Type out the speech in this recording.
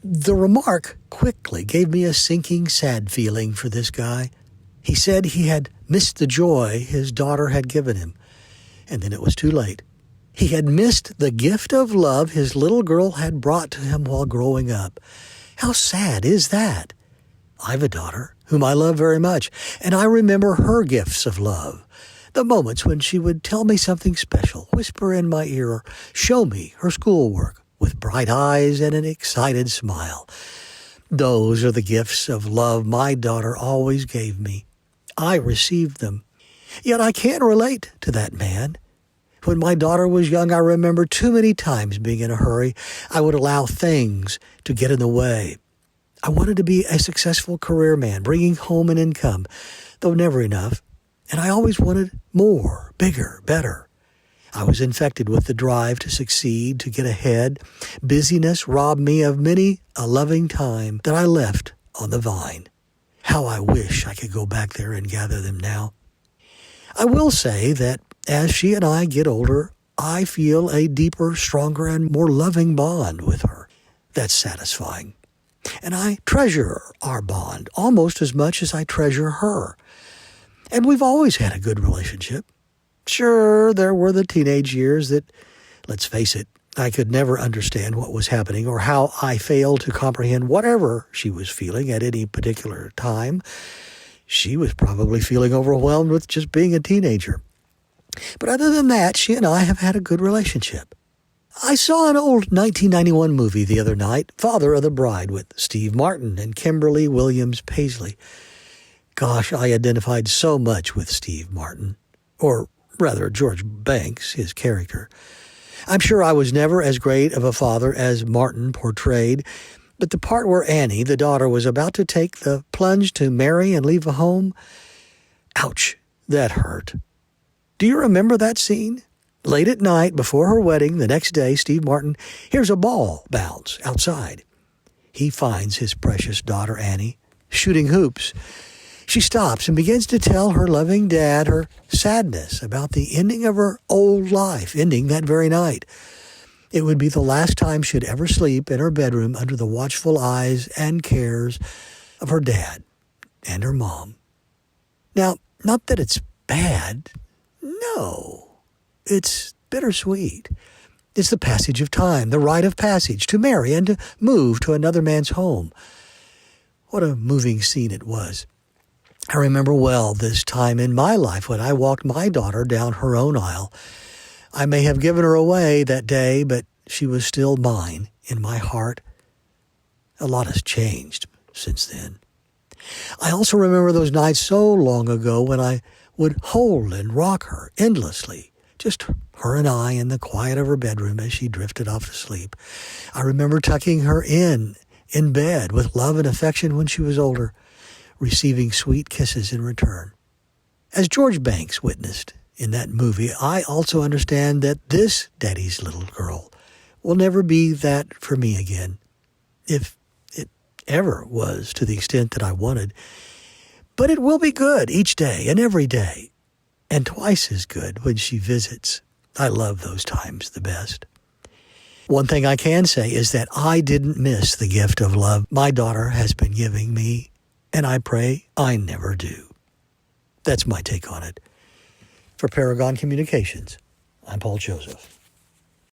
The remark quickly gave me a sinking, sad feeling for this guy. He said he had missed the joy his daughter had given him, and then it was too late. He had missed the gift of love his little girl had brought to him while growing up. How sad is that? I've a daughter whom I love very much, and I remember her gifts of love. The moments when she would tell me something special, whisper in my ear, or show me her schoolwork with bright eyes and an excited smile. Those are the gifts of love my daughter always gave me. I received them. Yet I can't relate to that man. When my daughter was young, I remember too many times being in a hurry. I would allow things to get in the way. I wanted to be a successful career man, bringing home an income, though never enough. And I always wanted more, bigger, better. I was infected with the drive to succeed, to get ahead. Busyness robbed me of many a loving time that I left on the vine. How I wish I could go back there and gather them now. I will say that as she and I get older, I feel a deeper, stronger, and more loving bond with her. That's satisfying. And I treasure our bond almost as much as I treasure her. And we've always had a good relationship. Sure, there were the teenage years that, let's face it, I could never understand what was happening or how I failed to comprehend whatever she was feeling at any particular time. She was probably feeling overwhelmed with just being a teenager. But other than that, she and I have had a good relationship. I saw an old 1991 movie the other night, Father of the Bride, with Steve Martin and Kimberly Williams Paisley. Gosh, I identified so much with Steve Martin, or rather George Banks, his character. I'm sure I was never as great of a father as Martin portrayed, but the part where Annie, the daughter, was about to take the plunge to marry and leave a home, ouch, that hurt. Do you remember that scene? Late at night, before her wedding, the next day, Steve Martin hears a ball bounce outside. He finds his precious daughter, Annie, shooting hoops. She stops and begins to tell her loving dad her sadness about the ending of her old life, ending that very night. It would be the last time she'd ever sleep in her bedroom under the watchful eyes and cares of her dad and her mom. Now, not that it's bad. No, it's bittersweet. It's the passage of time, the rite of passage to marry and to move to another man's home. What a moving scene it was. I remember well this time in my life when I walked my daughter down her own aisle. I may have given her away that day, but she was still mine in my heart. A lot has changed since then. I also remember those nights so long ago when I would hold and rock her endlessly, just her and I in the quiet of her bedroom as she drifted off to sleep. I remember tucking her in bed with love and affection when she was older, receiving sweet kisses in return. As George Banks witnessed in that movie, I also understand that this daddy's little girl will never be that for me again, if it ever was to the extent that I wanted. But it will be good each day and every day, and twice as good when she visits. I love those times the best. One thing I can say is that I didn't miss the gift of love my daughter has been giving me, and I pray I never do. That's my take on it. For Paragon Communications, I'm Paul Joseph.